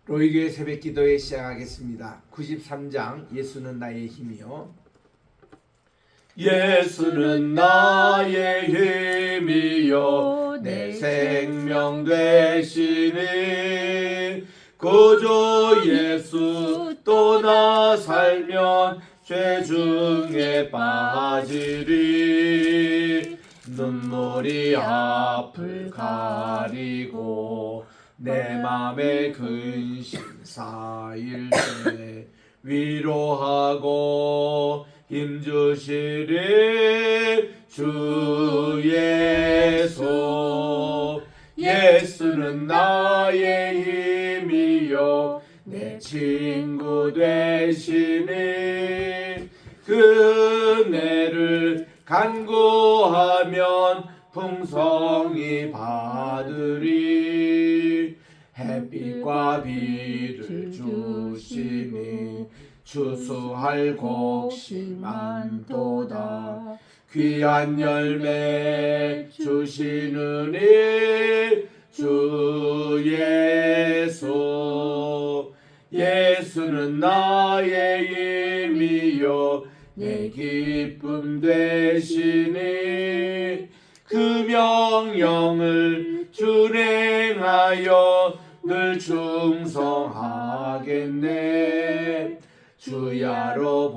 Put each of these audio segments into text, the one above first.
로이교회 새벽기도회 시작하겠습니다. 93장 예수는 나의 힘이요. 예수는 나의 힘이요 내 생명 되시니 구주 예수 또 나 살면 죄 중에 빠지리 눈물이 앞을 가리고 내 맘에 근심 쌓일 때 위로하고 힘주시리 주 예수. 예수는 나의 힘이요 내 친구 되시니 그네를 간구하면 풍성히 받으리 햇빛과 비를 주시니 추수할 곡식 많도다 귀한 열매 주시느니 주 예수. 예수는 나의 힘이요 내 기쁨 되시니 그 명령을 준행하여 늘 충성하겠네. 주야로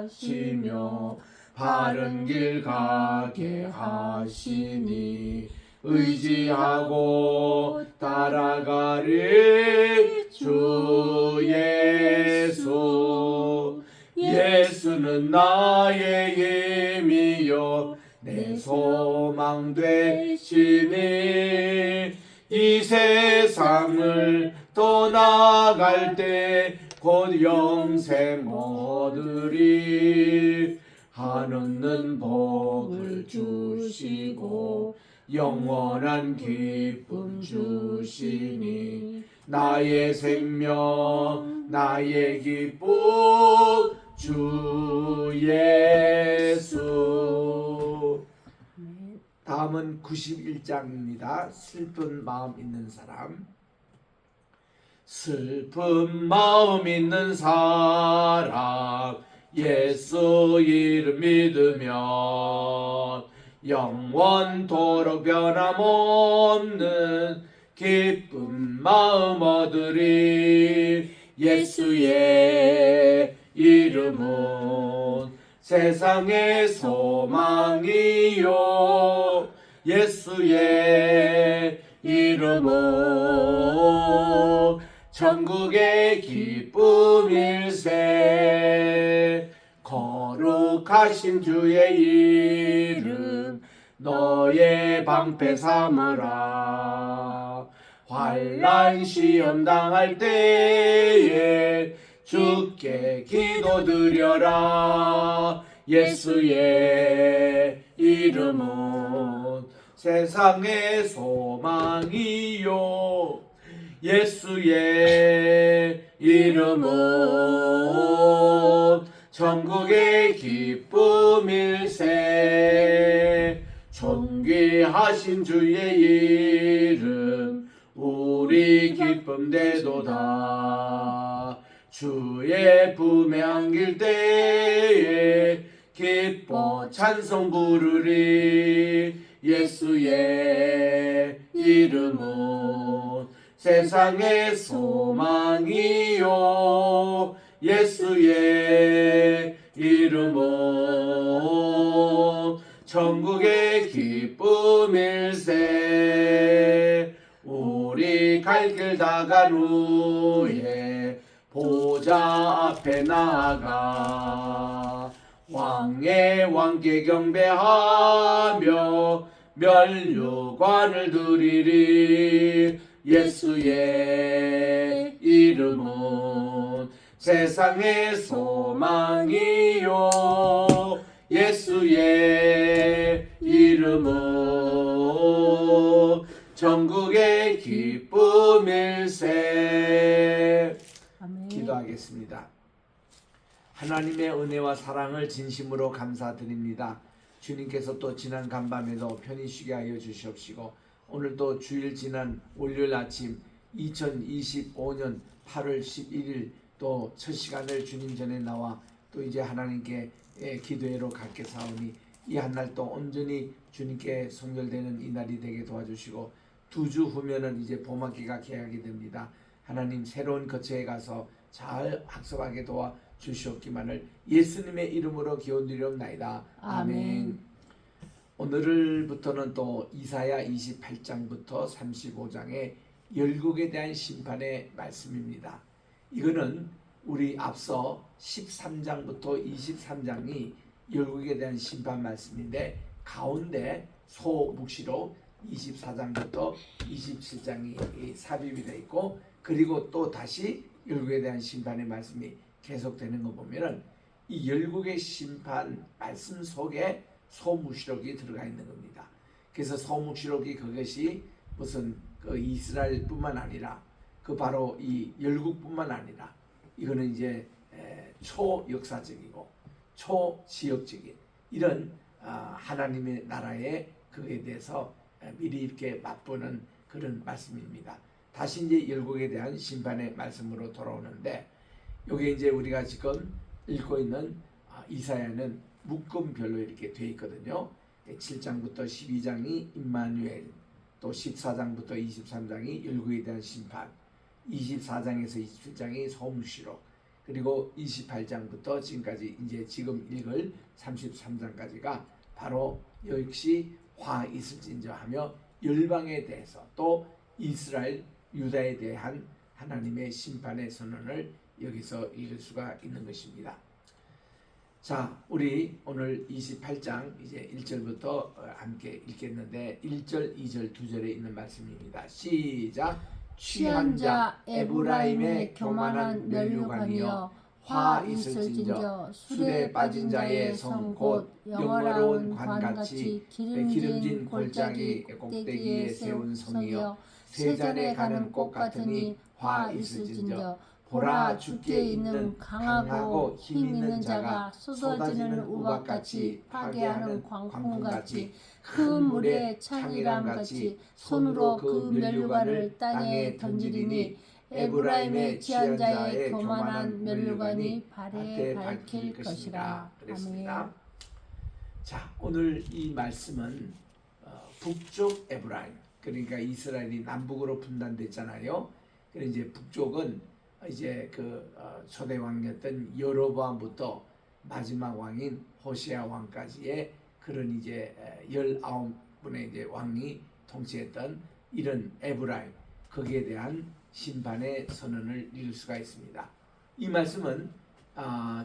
보호하시며 바른 길 가게 하시니 의지하고 따라가리 주 예수. 예수는 나의 힘이요 내 소망 되시니 이 세상을 떠나갈 때 곧 영생 얻으리 한없는 복을 주시고 영원한 기쁨 주시니 나의 생명 나의 기쁨 주 예수. 다음은 91장입니다. 슬픈 마음 있는 사람. 슬픈 마음 있는 사람 예수 이름 믿으면 영원토록 변함없는 기쁜 마음 얻으리. 예수의 이름은 세상의 소망이요 예수의 이름은 천국의 기쁨일세. 거룩하신 주의 이름 너의 방패 삼으라. 환난 시험 당할 때에 주께 기도드려라. 예수의 이름은 세상의 소망이요 예수의 이름은 천국의 기쁨일세. 존귀하신 주의 이름 우리 기쁨 되도다. 주의 품에 안길 때에 기뻐 찬송 부르리. 예수의 이름은 세상의 소망이요 예수의 이름은 천국의 기쁨일세. 우리 갈 길 다 간 후에 보좌 앞에 나아가 왕의 왕께 경배하며 면류관을 드리리. 예수의 이름은 세상의 소망이요 예수의 이름은 천국의 기쁨일세. 기도하겠습니다. 하나님의 은혜와 사랑을 진심으로 감사드립니다. 주님께서 또 지난 간밤에도 편히 쉬게 하여 주시옵시고 오늘도 주일 지난 월요일 아침 2025년 8월 11일 또 첫 시간을 주님 전에 나와 또 이제 하나님께 기도회로 갈게 사오니 이 한 날 또 온전히 주님께 성결되는 이 날이 되게 도와주시고 2주 후면은 이제 봄학기가 개학이 됩니다. 하나님 새로운 거처에 가서 잘 학습하게 도와 주시옵기만을 예수님의 이름으로 기원드리옵나이다. 아멘. 오늘부터는 또 이사야 28장부터 35장의 열국에 대한 심판의 말씀입니다. 이거는 우리 앞서 13장부터 23장이 열국에 대한 심판 말씀인데 가운데 소묵시로 24장부터 27장이 삽입이 되어 있고 그리고 또 다시 열국에 대한 심판의 말씀이 계속되는 거 보면은 이 열국의 심판 말씀 속에 소묵시록이 들어가 있는 겁니다. 그래서 소묵시록이 그것이 무슨 그 이스라엘뿐만 아니라 그 바로 이 열국뿐만 아니라 이거는 이제 초역사적이고 초지역적인 이런 하나님의 나라의 그에 대해서 미리 이렇게 맛보는 그런 말씀입니다. 다시 이제 열국에 대한 심판의 말씀으로 돌아오는데 여기 이제 우리가 지금 읽고 있는 이사야는 묶음별로 이렇게 되어 있거든요. 7장부터 12장이 임마누엘, 또 14장부터 23장이 열국에 대한 심판, 24장에서 27장이 소묵시록, 그리고 28장부터 지금까지 이제 지금 읽을 33장까지가 바로 역시 화 있을진저 하며 열방에 대해서 또 이스라엘 유다에 대한 하나님의 심판의 선언을 여기서 읽을 수가 있는 것입니다. 자, 우리 오늘 28장 이제 1절부터 함께 읽겠는데 1절, 2절, 2절에 있는 말씀입니다. 시작. 취한 자 에브라임의 교만한 면류관이여 화 있을진저 술에 빠진 자의 성 곧 영화로운 관같이 기름진 골짜기 꼭대기에 세운 성이여 세잔에 가는 꽃 같으니 화 있을진저 보라 주께 있는 강하고 힘 있는 자가 쏟아지는 우박같이 파괴하는 광풍같이 큰 물에 창이람같이 손으로 그 면류관을 땅에 던지리니 에브라임의 취한 자의 교만한 면류관이 발에 밝힐 것이라. 그랬습니다. 아멘. 자, 오늘 이 말씀은 북쪽 에브라임, 그러니까 이스라엘이 남북으로 분단됐잖아요. 그래서 이제 북쪽은 이제 그 초대 왕이었던 여로보암부터 마지막 왕인 호시아 왕까지의 그런 이제 19분의 이제 왕이 통치했던 이런 에브라임, 거기에 대한 심판의 선언을 읽을 수가 있습니다. 이 말씀은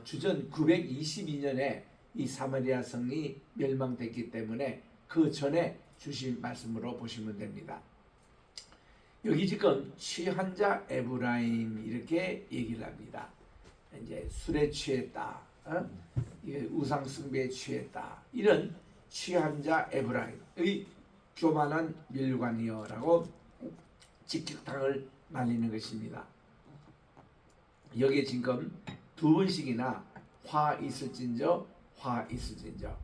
주전 922년에 이 사마리아 성이 멸망됐기 때문에 그 전에 주신 말씀으로 보시면 됩니다. 여기 지금 취한 자 에브라임 이렇게 얘기를 합니다. 이제 술에 취했다, 우상 숭배에 취했다, 이런 취한 자 에브라임의 교만한 면류관이여라고 직격탄을 날리는 것입니다. 여기에 지금 두 번씩이나 화 있을진저, 화 있을진저.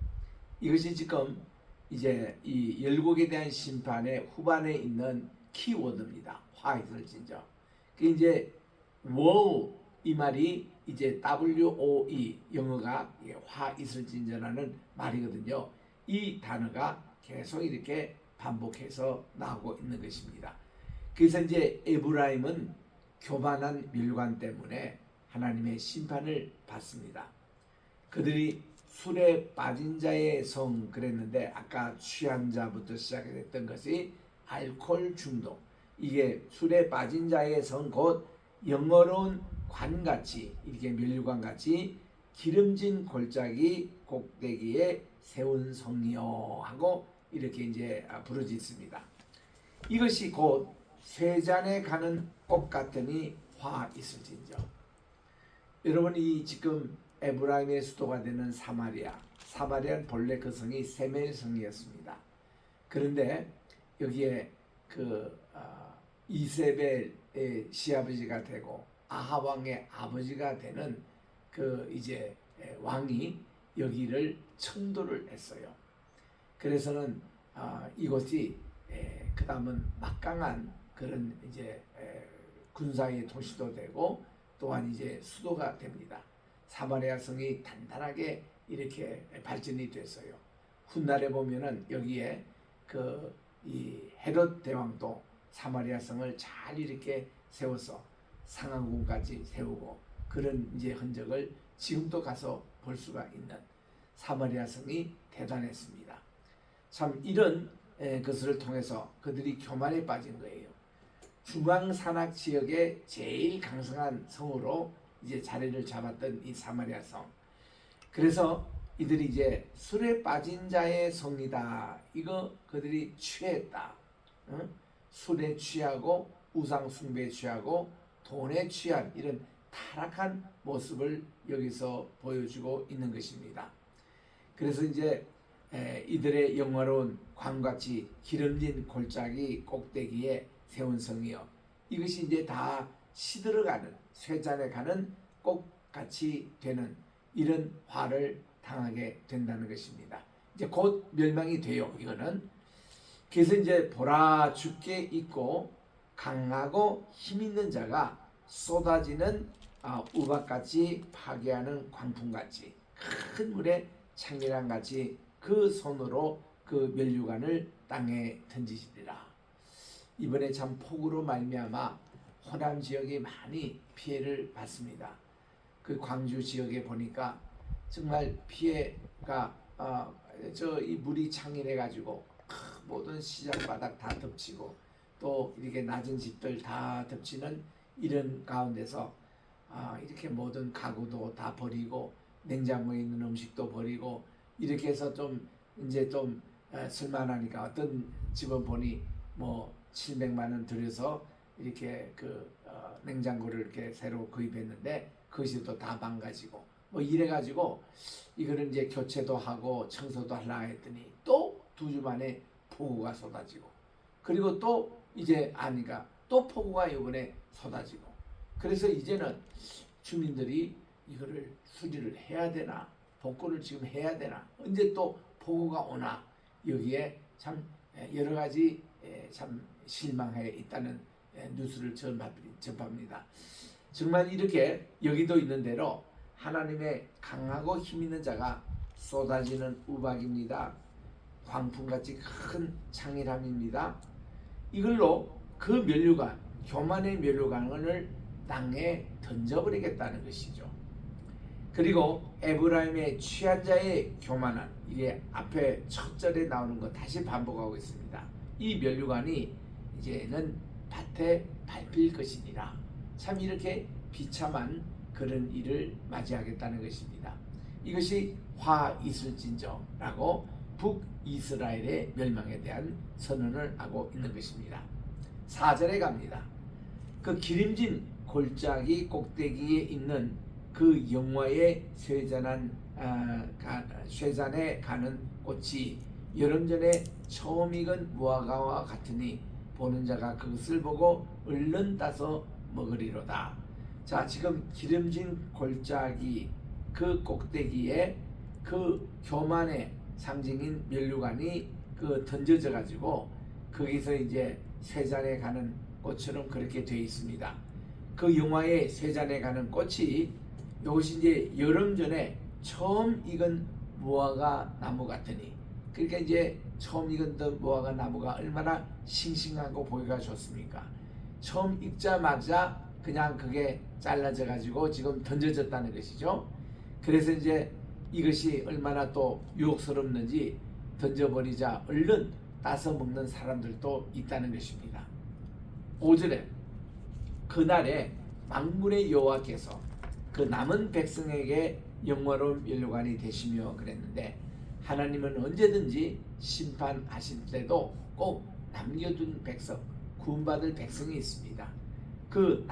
이것이 지금 이제 이 열국에 대한 심판의 후반에 있는 키워드입니다. 화 있을진저. 그 이제 woe 이 말이 이제 WOE 영어가 화 있을진저라는 말이거든요. 이 단어가 계속 이렇게 반복해서 나오고 있는 것입니다. 그래서 이제 에브라임은 교만한 멸관 때문에 하나님의 심판을 받습니다. 그들이 술에 빠진 자의 성 그랬는데 아까 취한 자부터 시작했던 것이 알코올 중독, 이게 술에 빠진 자의 성 곧 영어로운 관같이 이렇게 면류관같이 기름진 골짜기 꼭대기에 세운 성이요 하고 이렇게 이제 부르짖습니다. 이것이 곧 세잔에 가는 꽃 같으니 화 있을진저. 여러분, 이 지금 에브라임의 수도가 되는 사마리아는 본래 그 성이 세멜 성이었습니다. 그런데 여기에 그 이세벨의 시아버지가 되고 아합 왕의 아버지가 되는 그 이제 왕이 여기를 청도를 했어요. 그래서는 이곳이 그 다음은 막강한 그런 이제 군사의 도시도 되고 또한 이제 수도가 됩니다. 사마리아 성이 단단하게 이렇게 발전이 됐어요. 훗날에 보면은 여기에 이 헤롯 대왕도 사마리아 성을 잘 이렇게 세워서 상한궁까지 세우고 그런 이제 흔적을 지금도 가서 볼 수가 있는 사마리아 성이 대단했습니다. 참 이런 것을 통해서 그들이 교만에 빠진 거예요. 중앙산악 지역의 제일 강성한 성으로 이제 자리를 잡았던 이 사마리아 성. 그래서 이들이 이제 술에 빠진 자의 성이다. 이거 그들이 취했다. 술에 취하고 우상 숭배에 취하고 돈에 취한 이런 타락한 모습을 여기서 보여주고 있는 것입니다. 그래서 이제 이들의 영화로운 광같이 기름진 골짜기 꼭대기에 세운 성이요. 이것이 이제 다 시들어가는 쇠잔에 가는 꼭같이 되는 이런 화를 당하게 된다는 것입니다. 이제 곧 멸망이 돼요. 이거는. 그래서 이제 보라 죽게 있고 강하고 힘 있는 자가 쏟아지는 우박같이 파괴하는 광풍같이 큰 물의 창이랑같이 그 손으로 그 면류관을 땅에 던지시리라. 이번에 참 폭우로 말미암아 호남 지역이 많이 피해를 받습니다. 그 광주 지역에 보니까 정말 피해가 이 물이 창일해 가지고 모든 시장 바닥 다 덮치고 또 이렇게 낮은 집들 다 덮치는 이런 가운데서 이렇게 모든 가구도 다 버리고 냉장고에 있는 음식도 버리고 이렇게 해서 좀 이제 좀 쓸만하니까 어떤 집은 보니 뭐 700만 원 들여서 이렇게 냉장고를 이렇게 새로 구입했는데 그것이 또 다 망가지고 뭐 이래 가지고 이거는 이제 교체도 하고 청소도 하려 했더니 또 2주 만에 폭우가 쏟아지고 그리고 또 이제 또 폭우가 이번에 쏟아지고 그래서 이제는 주민들이 이거를 수리를 해야 되나 복구를 지금 해야 되나 언제 또 폭우가 오나 여기에 참 여러 가지 참 실망해 있다는 뉴스를 접합니다. 정말 이렇게 여기도 있는 대로 하나님의 강하고 힘 있는 자가 쏟아지는 우박입니다. 광풍같이 큰 창일함입니다. 이걸로 그 면류관, 교만의 면류관을 땅에 던져버리겠다는 것이죠. 그리고 에브라임의 취한 자의 교만한 이게 앞에 첫 절에 나오는 거 다시 반복하고 있습니다. 이 면류관이 이제는 밭에 밟힐 것이니라. 참 이렇게 비참한 그런 일을 맞이하겠다는 것입니다. 이것이 화 있을진저라고 북이스라엘의 멸망에 대한 선언을 하고 있는 것입니다. 4절에 갑니다. 그 기름진 골짜기 꼭대기에 있는 그 영화의 쇠잔에 가는 꽃이 여름 전에 처음 익은 무화과와 같으니 보는 자가 그것을 보고 얼른 따서 먹으리로다. 자, 지금 기름진 골짜기 그 꼭대기에 그 교만의 상징인 면류관이 던져져 가지고 거기서 이제 쇠잔에 가는 꽃처럼 그렇게 되어 있습니다. 그 영화의 쇠잔에 가는 꽃이 이것이 이제 여름 전에 처음 익은 무화과 나무 같으니 그러니까 이제 처음 익은 무화과 나무가 얼마나 싱싱하고 보기가 좋습니까? 처음 익자마자 그냥 그게 잘라져 가지고 지금 던져졌다는 것이죠. 그래서 이제 이것이 얼마나 또 유혹스럽는지 던져버리자 얼른 따서 먹는 사람들도 있다는 것입니다. 5절에 그날에 만군의 여호와께서 그 남은 백성에게 영화로운 면류관이 되시며 그랬는데 하나님은 언제든지 심판하실 때도 꼭 남겨둔 백성, 구원받을 백성이 있습니다. 그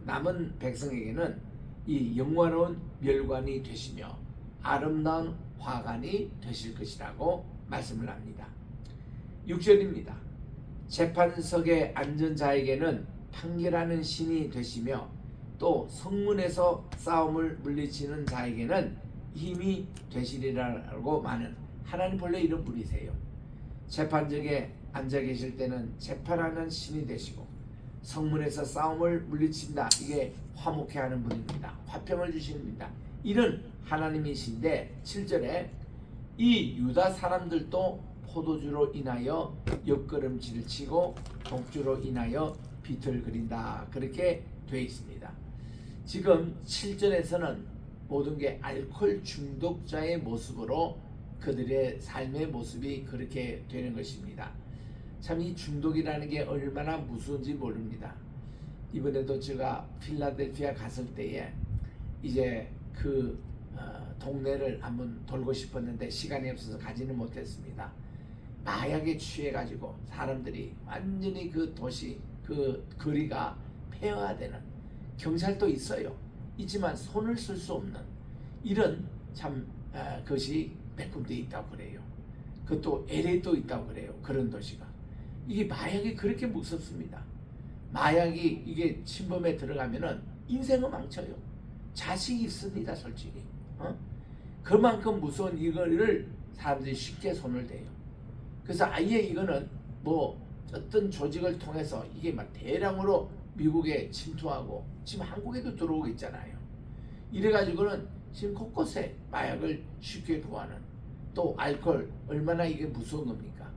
남은 백성에게는 이 영화로운 멸관이 되시며 아름다운 화관이 되실 것이라고 말씀을 합니다. 6절입니다. 재판석에 앉은 자에게는 판결하는 신이 되시며 또 성문에서 싸움을 물리치는 자에게는 힘이 되시리라고 많은 하나님 본래 이런 분이세요. 재판석에 앉아 계실 때는 재판하는 신이 되시고 성문에서 싸움을 물리친다. 이게 화목해 하는 분입니다. 화평을 주십니다. 이런 하나님이신데 7절에 이 유다 사람들도 포도주로 인하여 옆걸음질을 치고 독주로 인하여 비틀거린다. 그렇게 되어 있습니다. 지금 7절에서는 모든 게 알코올 중독자의 모습으로 그들의 삶의 모습이 그렇게 되는 것입니다. 참 이 중독이라는 게 얼마나 무서운지 모릅니다. 이번에도 제가 필라델피아 갔을 때에 이제 그 동네를 한번 돌고 싶었는데 시간이 없어서 가지는 못했습니다. 마약에 취해가지고 사람들이 완전히 그 도시 그 거리가 폐허화되는, 경찰도 있어요. 있지만 손을 쓸 수 없는 이런 참 것이 몇 군데 있다고 그래요. 그것도 LA도 있다고 그래요. 그런 도시가. 이게 마약이 그렇게 무섭습니다. 마약이 이게 침범에 들어가면은 인생을 망쳐요. 자식이 있습니다, 솔직히. 그만큼 무서운 이거를 사람들이 쉽게 손을 대요. 그래서 아예 이거는 뭐 어떤 조직을 통해서 이게 막 대량으로 미국에 침투하고 지금 한국에도 들어오고 있잖아요. 이래가지고는 지금 곳곳에 마약을 쉽게 구하는, 또 알코올 얼마나 이게 무서운 겁니까?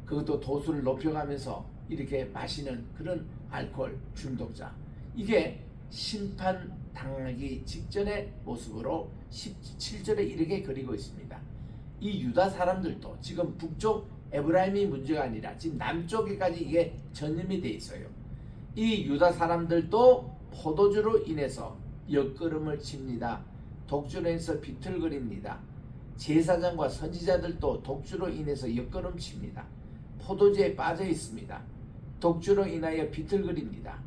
그것도 도수를 높여가면서 이렇게 마시는 그런 알코올 중독자, 이게 심판 당하기 직전의 모습으로 17절에 이렇게 그리고 있습니다. 이 유다 사람들도 지금 북쪽 에브라임이 문제가 아니라 지금 남쪽에까지 이게 전염이 돼 있어요. 이 유다 사람들도 포도주로 인해서 옆걸음을 칩니다. 독주로 인해서 비틀거립니다. 제사장과 선지자들도 독주로 인해서 옆걸음 칩니다. 포도주에 빠져 있습니다. 독주로 인하여 비틀거립니다.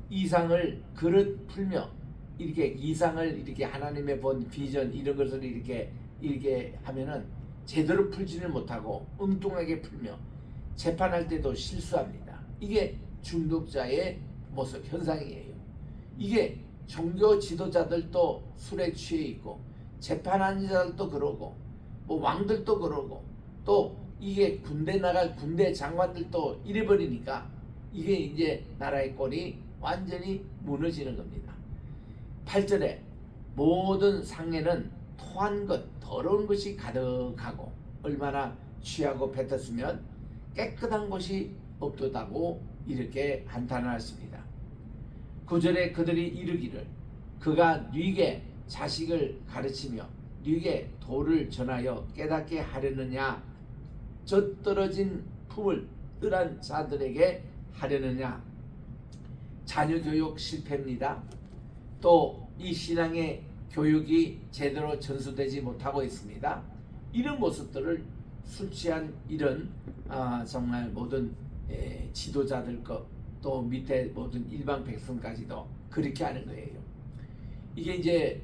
이상을 그릇 풀며 이렇게 이상을 이렇게 하나님의 본 비전 이런 것을 이렇게 하면은 제대로 풀지를 못하고 엉뚱하게 풀며 재판할 때도 실수합니다. 이게 중독자의 모습 현상이에요. 이게 종교 지도자들도 술에 취해 있고 재판하는 자들도 그러고 뭐 왕들도 그러고 또 이게 군대 나갈 군대 장관들도 이래버리니까 이게 이제 나라의 꼴이 완전히 무너지는 겁니다. 8절에 모든 상에는 토한 것, 더러운 것이 가득하고 얼마나 취하고 뱉었으면 깨끗한 곳이 없도다고 이렇게 한탄하였습니다. 9절에 그들이 이르기를 그가 네게 자식을 가르치며 네게 도를 전하여 깨닫게 하려느냐, 젖떨어진 품을 뜰한 자들에게 하려느냐. 자녀 교육 실패입니다. 또 이 신앙의 교육이 제대로 전수되지 못하고 있습니다. 이런 모습들을 술 취한 이런 정말 모든 지도자들 것, 또 밑에 모든 일반 백성까지도 그렇게 하는 거예요. 이게 이제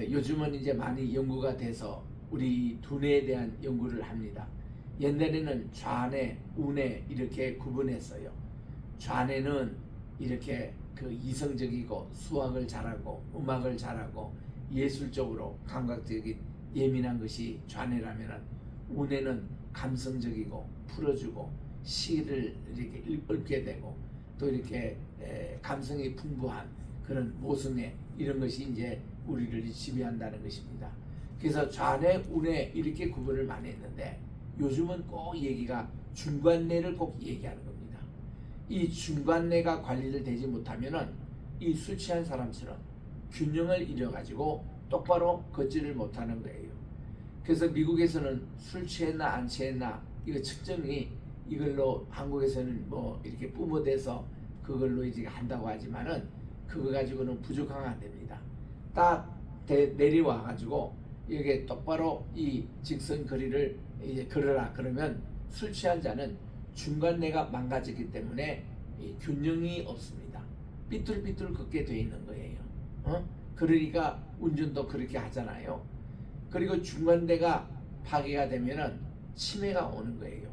요즘은 이제 많이 연구가 돼서 우리 두뇌에 대한 연구를 합니다. 옛날에는 좌뇌, 우뇌 이렇게 구분했어요. 좌뇌는 이렇게 그 이성적이고 수학을 잘하고 음악을 잘하고 예술적으로 감각적인 예민한 것이 좌뇌라면은, 우뇌는 감성적이고 풀어주고 시를 이렇게 읽게 되고 또 이렇게 감성이 풍부한 그런 모순뇌, 이런 것이 이제 우리를 지배한다는 것입니다. 그래서 좌뇌, 우뇌 이렇게 구분을 많이 했는데 요즘은 꼭 얘기가 중간뇌를 꼭 얘기하는 겁니다. 이 중간뇌가 관리를 되지 못하면은 이 술 취한 사람처럼 균형을 잃어가지고 똑바로 걷지를 못하는 거예요. 그래서 미국에서는 술 취했나 안 취했나 이거 측정이 이걸로, 한국에서는 뭐 이렇게 뿜어대서 그걸로 이제 한다고 하지만은 그거 가지고는 부족하면 안 됩니다. 딱 내려와 가지고 이게 똑바로 이 직선 거리를 이제 걸어라 그러면 술 취한 자는 중간뇌가 망가졌기 때문에 균형이 없습니다. 삐뚤삐뚤 걷게 돼 있는 거예요. 그러니까 운전도 그렇게 하잖아요. 그리고 중간뇌가 파괴가 되면은 치매가 오는 거예요.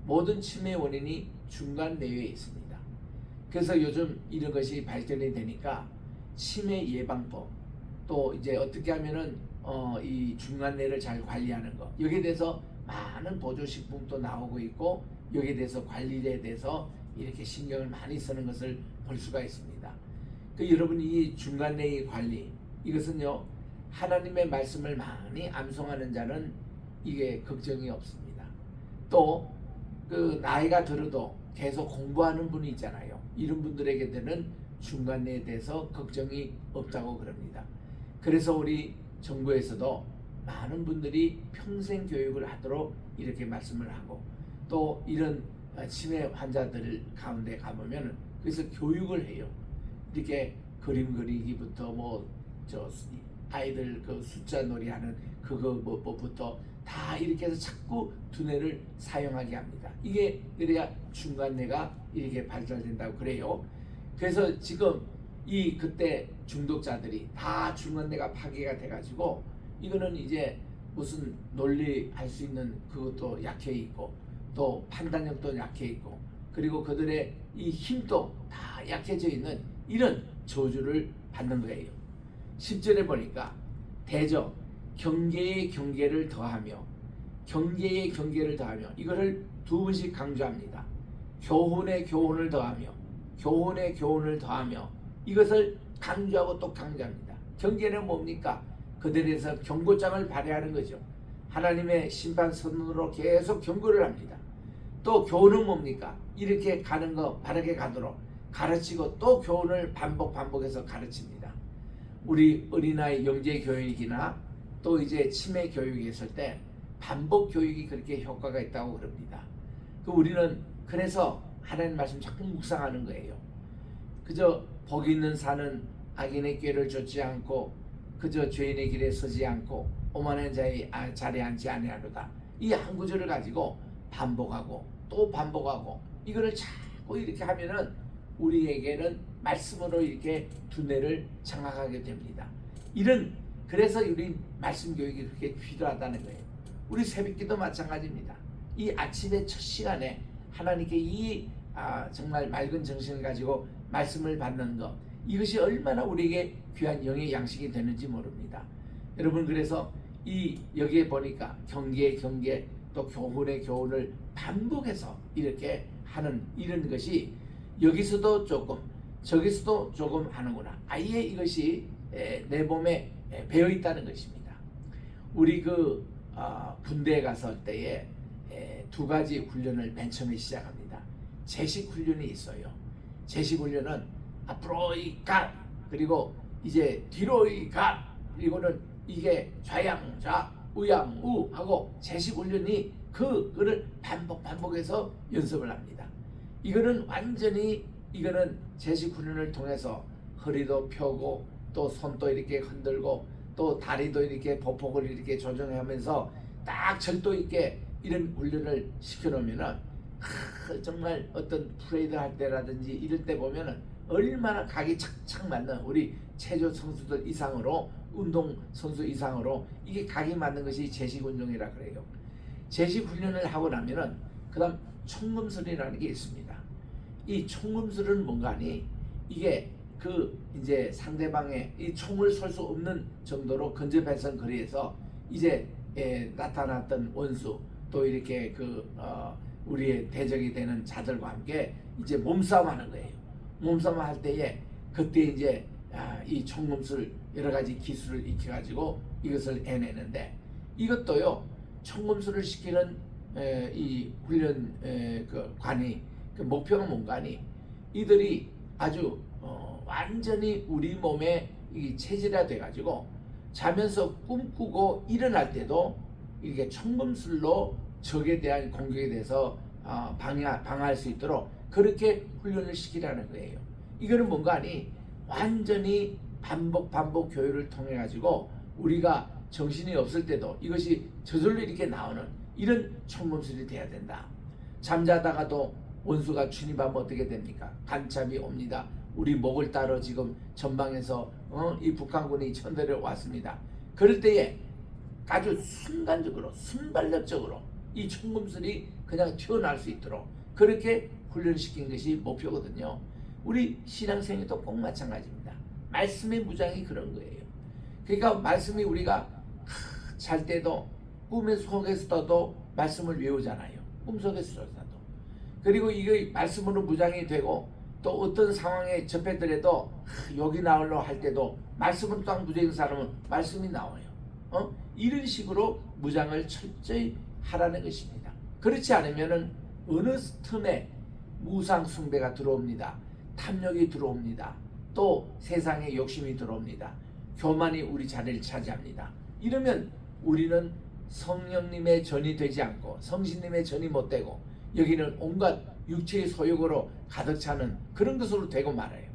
모든 치매 원인이 중간뇌에 있습니다. 그래서 요즘 이런 것이 발견이 되니까 치매 예방법, 또 이제 어떻게 하면은 이 중간뇌를 잘 관리하는 거, 여기에 대해서 많은 보조식품도 나오고 있고 여기에 대해서 관리에 대해서 이렇게 신경을 많이 쓰는 것을 볼 수가 있습니다. 여러분이 이 중간내의 관리, 이것은요 하나님의 말씀을 많이 암송하는 자는 이게 걱정이 없습니다. 또 나이가 들어도 계속 공부하는 분이 있잖아요. 이런 분들에게는 중간내에 대해서 걱정이 없다고 그럽니다. 그래서 우리 정부에서도 많은 분들이 평생 교육을 하도록 이렇게 말씀을 하고, 또 이런 치매 환자들 가운데 가보면 그래서 교육을 해요. 이렇게 그림 그리기부터 아이들 숫자 놀이하는 그거부터 다 이렇게 해서 자꾸 두뇌를 사용하게 합니다. 이게 그래야 중간뇌가 이렇게 발달된다고 그래요. 그래서 지금 그때 중독자들이 다 중간뇌가 파괴가 돼가지고 이거는 이제 무슨 논리할 수 있는 그것도 약해 있고, 또 판단력도 약해 있고, 그리고 그들의 이 힘도 다 약해져 있는 이런 저주를 받는 거예요. 10절에 보니까 대저 경계의 경계를 더하며, 경계의 경계를 더하며, 이거를 두 번씩 강조합니다. 교훈의 교훈을 더하며, 교훈의 교훈을 더하며, 이것을 강조하고 또 강조합니다. 경계는 뭡니까? 그들에서 경고장을 발휘하는 거죠. 하나님의 심판선으로 계속 경고를 합니다. 또 교훈은 뭡니까? 이렇게 가는 거 바르게 가도록 가르치고, 또 교훈을 반복해서 가르칩니다. 우리 어린아이 영재 교육이나 또 이제 치매 교육이 있을 때 반복 교육이 그렇게 효과가 있다고 그럽니다. 우리는 그래서 하나님 말씀 자꾸 묵상하는 거예요. 그저 복 있는 산은 악인의 꾀를 좇지 않고, 그저 죄인의 길에 서지 않고, 오만한 자의 자리에 앉지 아니하로다. 이 한 구절을 가지고 반복하고 또 반복하고, 이거를 자꾸 이렇게 하면은 우리에게는 말씀으로 이렇게 두뇌를 장악하게 됩니다. 그래서 우리 말씀 교육이 그렇게 필요하다는 거예요. 우리 새벽기도 마찬가지입니다. 이 아침의 첫 시간에 하나님께 정말 맑은 정신을 가지고 말씀을 받는 것, 이것이 얼마나 우리에게 귀한 영의 양식이 되는지 모릅니다. 여러분, 그래서 여기에 보니까 경계의 경계, 또 교훈의 교훈을 반복해서 이렇게 하는 이런 것이 여기서도 조금 저기서도 조금 하는구나. 아예 이것이 내 몸에 배어 있다는 것입니다. 우리 군대에 갔을 때에 두 가지 훈련을 맨 처음에 시작합니다. 제식 훈련이 있어요. 제식 훈련은 앞으로 가, 그리고 이제 뒤로 가, 그리고는 이게 좌양좌 우양우 하고 제식 훈련이 그거를 반복해서 연습을 합니다. 이거는 제식 훈련을 통해서 허리도 펴고, 또 손도 이렇게 흔들고, 또 다리도 이렇게 보폭을 이렇게 조정하면서 딱 절도 있게 이런 훈련을 시켜놓으면은 정말 어떤 프레이드 할 때라든지 이럴 때 보면은 얼마나 각이 착착 맞는, 우리 체조 선수들 이상으로, 운동 선수 이상으로 이게 각이 맞는 것이 제식 운동이라 그래요. 제식 훈련을 하고 나면은 그다음 총검술이라는 게 있습니다. 이 총검술은 뭔가 하니, 이게 이제 상대방의 이 총을 쏠 수 없는 정도로 근접해선 거리에서 이제 나타났던 원수, 또 이렇게 우리의 대적이 되는 자들과 함께 이제 몸싸움하는 거예요. 몸싸움 할 때에 그때 이제 이 총검술 여러 가지 기술을 익혀가지고 이것을 해내는데, 이것도요 총검술을 시키는 이 훈련 관이 목표가 뭔가 하니, 이들이 아주 완전히 우리 몸에 체질화 돼가지고 자면서 꿈꾸고 일어날 때도 이렇게 총검술로 적에 대한 공격에 대해서 방어할 수 있도록 그렇게 훈련을 시키라는 거예요. 이거는 뭔가 하니 완전히 반복 교육을 통해 가지고 우리가 정신이 없을 때도 이것이 저절로 이렇게 나오는 이런 총검술이 돼야 된다. 잠자다가도 원수가 침입하면 어떻게 됩니까? 간첩이 옵니다. 우리 목을 따러 지금 전방에서 이 북한군이 천대를 왔습니다. 그럴 때에 아주 순간적으로 순발력적으로 이 총검술이 그냥 튀어나올 수 있도록 그렇게 훈련시킨 것이 목표거든요. 우리 신앙생활도 꼭 마찬가지입니다. 말씀의 무장이 그런 거예요. 그러니까 말씀이 우리가 잘 때도 꿈의 속에서도 말씀을 외우잖아요. 꿈속에서도 그리고 이거 말씀으로 무장이 되고 또 어떤 상황에 접했더라도 여기 나오려 할 때도 말씀으로 딱 무장인 사람은 말씀이 나와요. 이런 식으로 무장을 철저히 하라는 것입니다. 그렇지 않으면은 어느 틈에 우상 숭배가 들어옵니다. 탐욕이 들어옵니다. 또 세상의 욕심이 들어옵니다. 교만이 우리 자리를 차지합니다. 이러면 우리는 성령님의 전이 되지 않고 성신님의 전이 못 되고 여기는 온갖 육체의 소욕으로 가득 차는 그런 것으로 되고 말아요.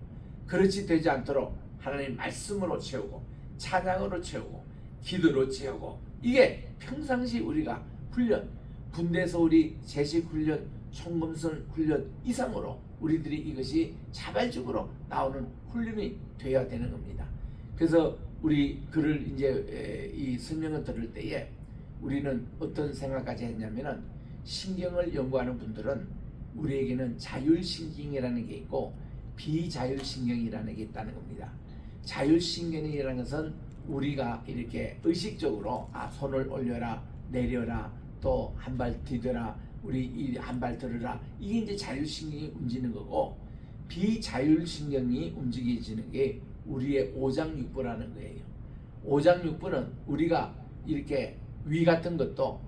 그렇지 되지 않도록 하나님 말씀으로 채우고 찬양으로 채우고 기도로 채우고 이게 평상시 우리가 훈련, 군대에서 우리 제식 훈련, 총검선 훈련 이상으로 우리들이 이것이 자발적으로 나오는 훈련이 되어야 되는 겁니다. 그래서 우리 글을 이제 이 설명을 들을 때에 우리는 어떤 생각까지 했냐면은 신경을 연구하는 분들은 우리에게는 자율신경이라는 게 있고 비자율신경이라는 게 있다는 겁니다. 자율신경이라는 것은 우리가 이렇게 의식적으로 손을 올려라 내려라 또 한 발 디뎌라 우리 이 한 발 들으라 이게 이제 자율신경이 움직이는 거고 비자율신경이 움직여지는 게 우리의 오장육부라는 거예요. 오장육부는 우리가 이렇게 위 같은 것도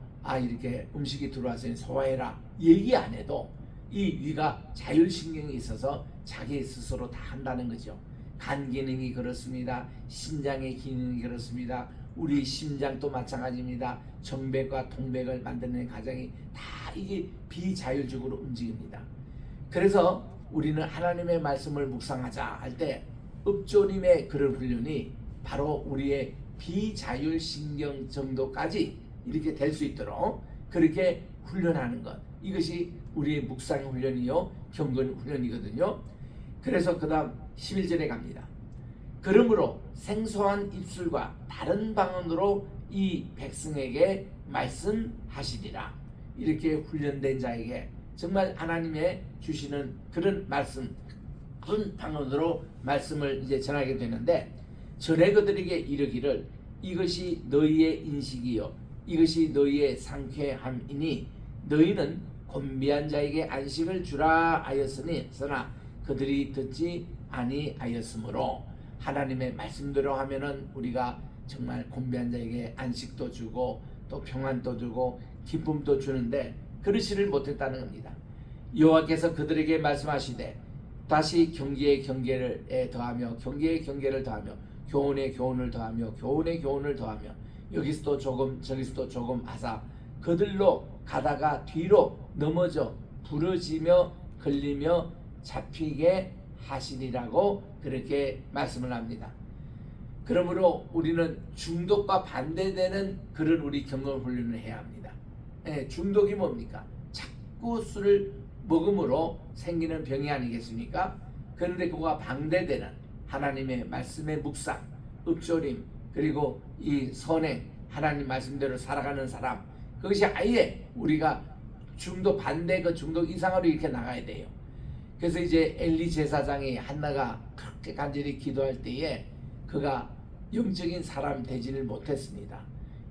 이렇게 음식이 들어와서 소화해라 얘기 안 해도 이 위가 자율신경이 있어서 자기 스스로 다 한다는 거죠. 간 기능이 그렇습니다. 심장의 기능이 그렇습니다. 우리 심장도 마찬가지입니다. 정백과 동백을 만드는 과정이 다 이게 비자율적으로 움직입니다. 그래서 우리는 하나님의 말씀을 묵상하자 할 때 읍조림의 그런 훈련이 바로 우리의 비자율신경 정도까지 이렇게 될 수 있도록 그렇게 훈련하는 것 이것이 우리의 묵상 훈련이요 경건 훈련이거든요. 그래서 그 다음 11절에 갑니다. 그러므로 생소한 입술과 다른 방언으로 이 백성에게 말씀하시리라. 이렇게 훈련된 자에게 정말 하나님의 주시는 그런 말씀 그런 방언으로 말씀을 이제 전하게 되는데 전에 그들에게 이르기를 이것이 너희의 인식이요 이것이 너희의 상쾌함이니 너희는 곤비한 자에게 안식을 주라 하였으니 그러나 그들이 듣지 아니하였으므로 하나님의 말씀대로 하면은 우리가 정말 곤비한 자에게 안식도 주고 또 평안도 주고 기쁨도 주는데 그러지를 못했다는 겁니다. 여호와께서 그들에게 말씀하시되 다시 경계에 경계를 더하며 경계에 경계를 더하며 교훈에 교훈을 더하며 교훈에 교훈을 더하며 여기서도 조금 저기서도 조금 하사 그들로 가다가 뒤로 넘어져 부러지며 걸리며 잡히게 하시리라고 그렇게 말씀을 합니다. 그러므로 우리는 중독과 반대되는 그런 우리 경건 훈련을 해야 합니다. 중독이 뭡니까? 자꾸 술을 먹음으로 생기는 병이 아니겠습니까? 그런데 그거와 반대되는 하나님의 말씀의 묵상, 읍조림 그리고 이 선행 하나님 말씀대로 살아가는 사람 그것이 아예 우리가 중독 반대 그 중독 이상으로 이렇게 나가야 돼요. 그래서 이제 엘리 제사장이 한나가 그렇게 간절히 기도할 때에 그가 영적인 사람 되지를 못했습니다.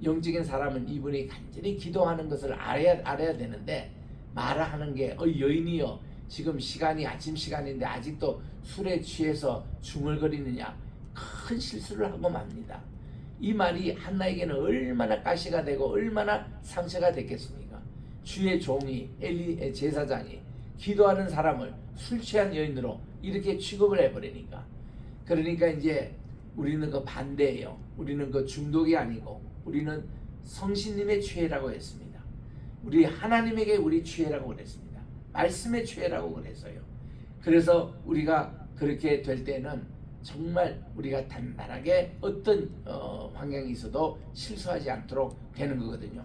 영적인 사람은 이분이 간절히 기도하는 것을 알아야 되는데 말하는 게 여인이여 지금 시간이 아침 시간인데 아직도 술에 취해서 중얼거리느냐 큰 실수를 하고 맙니다. 이 말이 한나에게는 얼마나 가시가 되고 얼마나 상처가 됐겠습니까? 주의 종이 엘리 제사장이 기도하는 사람을 술 취한 여인으로 이렇게 취급을 해버리니까 그러니까 이제 우리는 그 반대예요. 우리는 그 중독이 아니고 우리는 성신님의 취해라고 했습니다. 우리 하나님에게 우리 취해라고 그랬습니다. 말씀의 취해라고 그랬어요. 그래서 우리가 그렇게 될 때는 정말 우리가 단단하게 어떤 환경이 있어도 실수하지 않도록 되는 거거든요.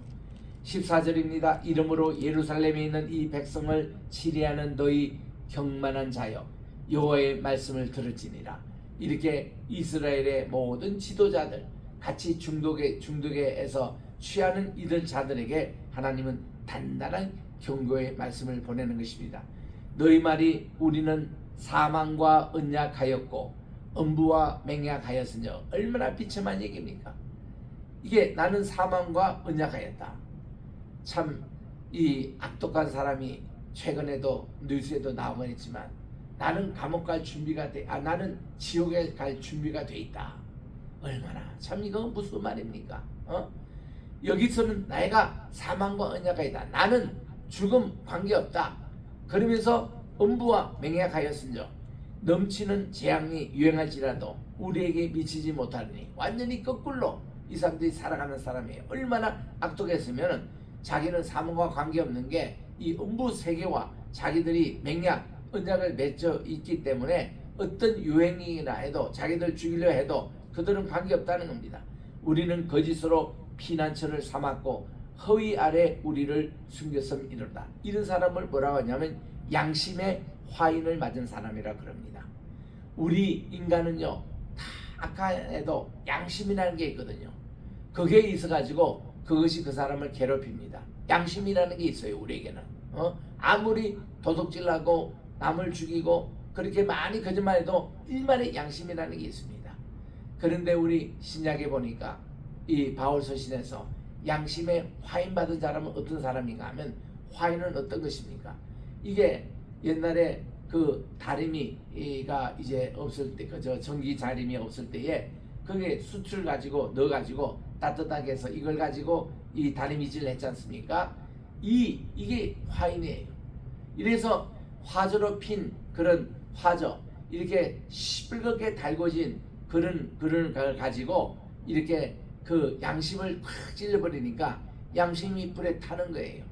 14절입니다. 이러므로 예루살렘에 있는 이 백성을 치리하는 너희 경만한 자여 여호와의 말씀을 들을지니라. 이렇게 이스라엘의 모든 지도자들 같이 중독에서 취하는 이들 자들에게 하나님은 단단한 경고의 말씀을 보내는 것입니다. 너희 말이 우리는 사망과 언약하였고 음부와 맹약하였으며 얼마나 비참한 얘기입니까? 이게 나는 사망과 언약하였다. 참 이 악독한 사람이 최근에도 뉴스에도 나오곤 했지만 나는 감옥 갈 준비가 나는 지옥에 갈 준비가 돼 있다. 얼마나 참 이거 무슨 말입니까? 여기서는 내가 사망과 언약가 있다. 나는 죽음 관계없다. 그러면서 음부와 맹약하였은즉 넘치는 재앙이 유행할지라도 우리에게 미치지 못하니 완전히 거꾸로 이 사람들이 살아가는 사람이에요. 얼마나 악독했으면 자기는 사망과 관계없는 게 이 음부 세계와 자기들이 맹약 언약을 맺어 있기 때문에 어떤 유행이나 해도 자기들 죽이려 해도 그들은 관계없다는 겁니다. 우리는 거짓으로 피난처를 삼았고 허위 아래 우리를 숨겼음이로다. 이런 사람을 뭐라고 하냐면 양심의 화인을 맞은 사람이라 그럽니다. 우리 인간은요 다 악한에도 양심이라는 게 있거든요. 그게 있어가지고 그것이 그 사람을 괴롭힙니다. 양심이라는 게 있어요. 우리에게는 아무리 도둑질하고 남을 죽이고 그렇게 많이 거짓말해도 일말의 양심이라는 게 있습니다. 그런데 우리 신약에 보니까 이 바울 서신에서 양심의 화인 받은 사람은 어떤 사람인가 하면 화인은 어떤 것입니까? 이게 옛날에 그 다리미가 이제 없을 때 그저 전기 자림이 없을 때에 그게 수출 가지고 넣어 가지고 따뜻하게 해서 이걸 가지고 이 다리미질을 했지 않습니까? 이게 화인이에요. 이래서 화저로 핀 그런 화저 이렇게 시뻘겋게 달궈진 그런 걸 가지고 이렇게 그 양심을 확 찔러버리니까 양심이 불에 타는 거예요.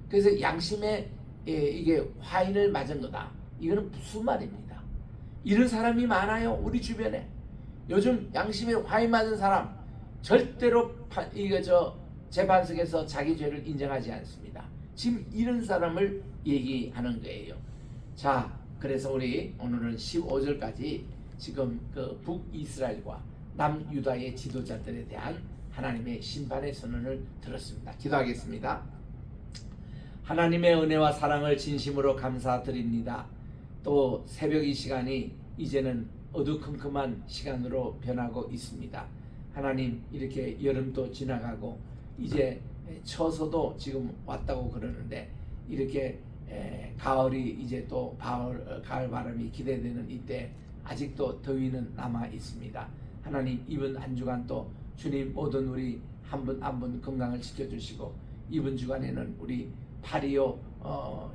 그래서 양심에 이게 화인을 맞은 거다. 이거는 무슨 말입니다. 이런 사람이 많아요. 우리 주변에. 요즘 양심에 화인 맞은 사람 절대로 재판석에서 자기 죄를 인정하지 않습니다. 지금 이런 사람을 얘기하는 거예요. 자, 그래서 우리 오늘은 15절까지 지금 그 북이스라엘과 남유다의 지도자들에 대한 하나님의 심판의 선언을 들었습니다. 기도하겠습니다. 하나님의 은혜와 사랑을 진심으로 감사드립니다. 또 새벽 이 시간이 이제는 어두컴컴한 시간으로 변하고 있습니다. 하나님, 이렇게 여름도 지나가고 이제 처서도 지금 왔다고 그러는데 이렇게 가을이 이제 또 가을 바람이 기대되는 이때 아직도 더위는 남아 있습니다. 하나님, 이번 한 주간 또 주님 모든 우리 한 분 한 분 건강을 지켜주시고 이번 주간에는 우리 8.25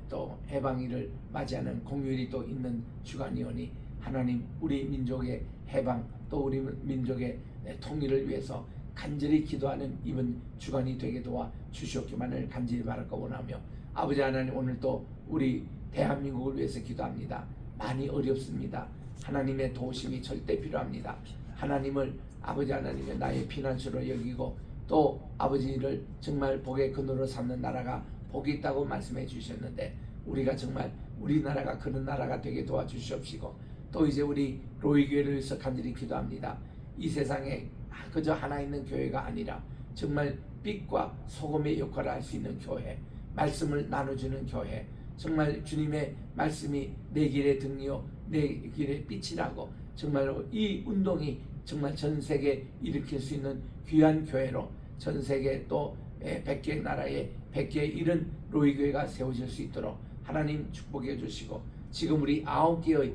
또 해방일을 맞이하는 공휴일이 또 있는 주간이오니 하나님, 우리 민족의 해방 또 우리 민족의 통일을 위해서 간절히 기도하는 이번 주간이 되게 도와 주시옵기만을 간절히 바랄까 원하며 아버지 하나님, 오늘 또 우리 대한민국을 위해서 기도합니다. 많이 어렵습니다. 하나님의 도우심이 절대 필요합니다. 하나님을 아버지 하나님의 나의 피난처로 여기고 또 아버지를 정말 복의 근원으로 삼는 나라가 복이 있다고 말씀해 주셨는데 우리가 정말 우리나라가 그런 나라가 되게 도와주시옵시고 또 이제 우리 로이교회를 위해서 간절히 기도합니다. 이 세상에 그저 하나 있는 교회가 아니라 정말 빛과 소금의 역할을 할 수 있는 교회, 말씀을 나눠주는 교회, 정말 주님의 말씀이 내 길의 등이요 내 길의 빛이라고 정말로 이 운동이 정말 전 세계에 일으킬 수 있는 귀한 교회로 전 세계 또 100개의 나라에 100개의 이런 로이교회가 세워질 수 있도록 하나님 축복해 주시고 지금 우리 9개의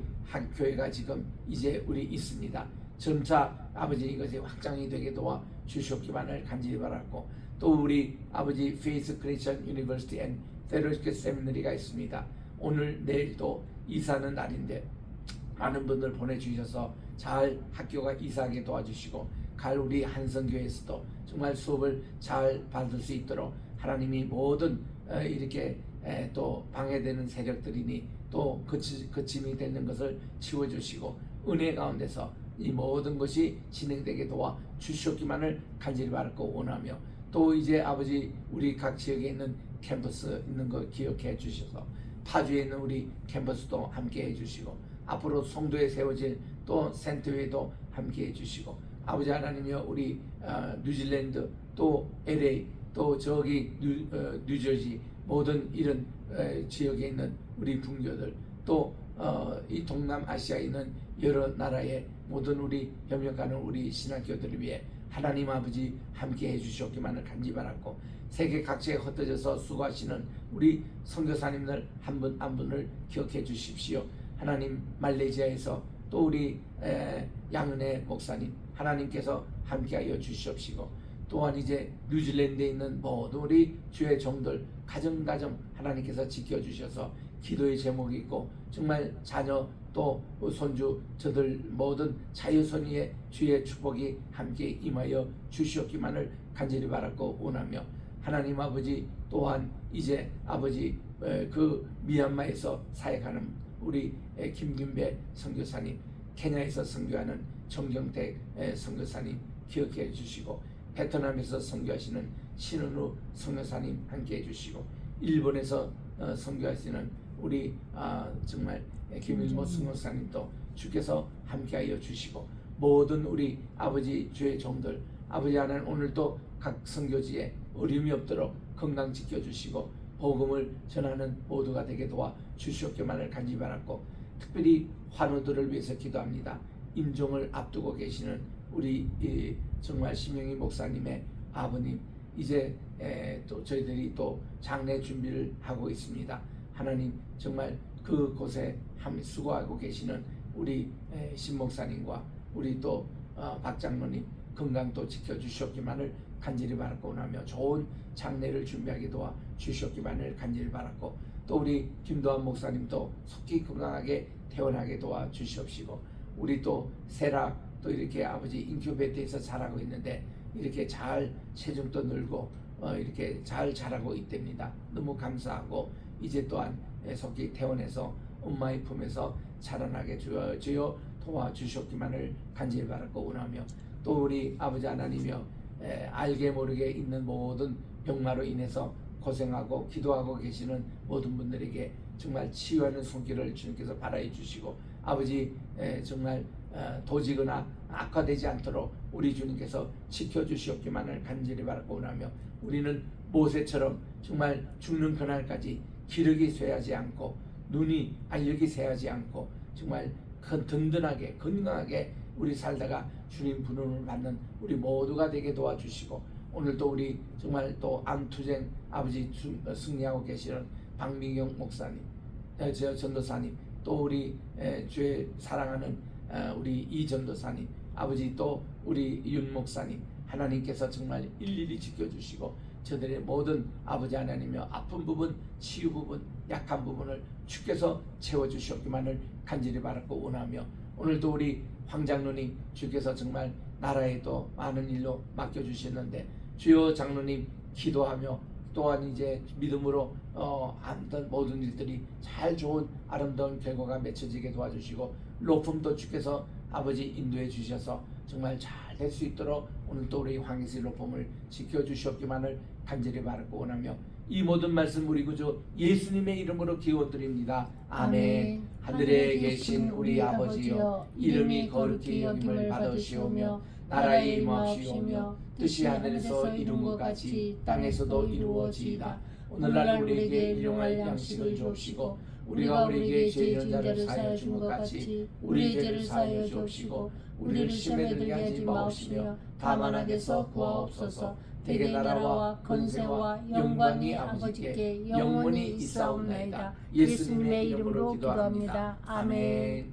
교회가 지금 이제 우리 있습니다. 점차 아버지 이것이 확장이 되게 도와 주시옵기만을 간절히 바랐고 또 우리 아버지 페이스 크리스천 유니버시티 앤 테로스케 세미너리가 있습니다. 오늘 내일도 이사하는 날인데 많은 분들 보내주셔서 잘 학교가 이사하게 도와주시고 갈 우리 한성교회에서도 정말 수업을 잘 받을 수 있도록 하나님이 모든 이렇게 또 방해되는 세력들이니 또 거침이 되는 것을 치워주시고 은혜 가운데서 이 모든 것이 진행되게 도와 주시옵기만을 간절히 바라고 원하며 또 이제 아버지 우리 각 지역에 있는 캠퍼스 있는 거 기억해 주셔서 파주에 있는 우리 캠퍼스도 함께 해주시고 앞으로 송도에 세워질 또 센터회도 함께 해주시고 아버지 하나님이여 우리 뉴질랜드 또 LA 또 저기 뉴저지 모든 이런 지역에 있는 우리 분교들 또 이 동남아시아에 있는 여러 나라의 모든 우리 협력하는 우리 신학교들을 위해 하나님 아버지 함께 해주시옵기만을 간절히 바랐고, 세계 각지에 흩어져서 수고하시는 우리 선교사님들 한 분 한 분을 기억해 주십시오. 하나님, 말레이시아에서 또 우리 양은혜 목사님 하나님께서 함께하여 주시옵시고, 또한 이제 뉴질랜드에 있는 모든 우리 주의 종들 가정 하나님께서 지켜주셔서 기도의 제목이 있고, 정말 자녀 또 손주 저들 모든 자유손위의 주의 축복이 함께 임하여 주시옵기만을 간절히 바랐고 원하며, 하나님 아버지 또한 이제 아버지 그 미얀마에서 사역하는 우리 김균배 선교사님, 케냐에서 선교하는 정경택 선교사님 기억해 주시고, 베트남에서 선교하시는 신은우 선교사님 함께 해주시고, 일본에서 선교하시는 우리 정말 김일모 선교사님도 주께서 함께하여 주시고, 모든 우리 아버지 주의 종들 아버지 하나님 오늘도 각 선교지에 어려움이 없도록 건강 지켜주시고 복음을 전하는 모두가 되게 도와 주시옵기만을 간절히 바랐고, 특별히 환우들을 위해서 기도합니다. 임종을 앞두고 계시는 우리 정말 심영희 목사님의 아버님, 이제 또 저희들이 또 장례 준비를 하고 있습니다. 하나님 정말 그곳에 수고하고 계시는 우리 신 목사님과 우리 또 박 장로님 건강도 지켜주시옵기만을 간절히 바랐고 원하며, 좋은 장례를 준비하게 도와 주시옵기만을 간절히 바랐고, 또 우리 김도환 목사님도 속히 건강하게 퇴원하게 도와 주시옵시고, 우리 또 세라 또 이렇게 아버지 인큐베이터에서 자라고 있는데 이렇게 잘 체중도 늘고 이렇게 잘 자라고 있답니다. 너무 감사하고, 이제 또한 속히 퇴원해서 엄마의 품에서 자라나게 주여 도와주시옵기만을 간절히 바랐고 원하며, 또 우리 아버지 하나님이여 알게 모르게 있는 모든 병마로 인해서 고생하고 기도하고 계시는 모든 분들에게 정말 치유하는 손길을 주님께서 바라해 주시고, 아버지 정말 도지거나 악화되지 않도록 우리 주님께서 지켜주시옵기만을 간절히 바라고 원하며, 우리는 모세처럼 정말 죽는 그날까지 기력이 쇠하지 않고 눈이 알력이 쇠하지 않고 정말 든든하게 건강하게 우리 살다가 주님 부름을 받는 우리 모두가 되게 도와주시고, 오늘도 우리 정말 또 암투쟁 아버지 승리하고 계시는 박민경 목사님, 저 전도사님, 또 우리 주의 사랑하는 우리 이 전도사님, 아버지 또 우리 윤 목사님, 하나님께서 정말 일일이 지켜주시고 저들의 모든 아버지 하나님이여 아픈 부분, 치유 부분, 약한 부분을 주께서 채워주시옵기만을 간절히 바랐고 원하며, 오늘도 우리 황 장로님 주께서 정말 나라에 또 많은 일로 맡겨주셨는데 주여 장로님 기도하며, 또한 이제 믿음으로 하던 모든 일들이 잘 좋은 아름다운 결과가 맺혀지게 도와주시고, 로품도 주께서 아버지 인도해 주셔서 정말 잘 될 수 있도록 오늘도 우리 황희슬 로품을 지켜주시옵기만을 간절히 바라고 원하며, 이 모든 말씀 우리 구주 예수님의 이름으로 기원드립니다. 아멘. 하늘에 계신 우리 아버지여, 이름이 거룩히 여김을 받으시오며 나라의 임하시오며 뜻이 하늘에서 이룬 것 같이 땅에서도 이루어지이다. 오늘날 우리에게 일용할 양식을 주옵시고, 우리가 우리에게 죄 지은 자를 사하여 준 것 같이 우리의 죄를 사하여 주옵시고, 우리를 시험에 들게 하지 마옵시며 다만 악에서 구하옵소서. 대개 나라와 권세와 영광이 아버지께 영원히 있사옵나이다. 예수님의 이름으로 기도합니다. 아멘.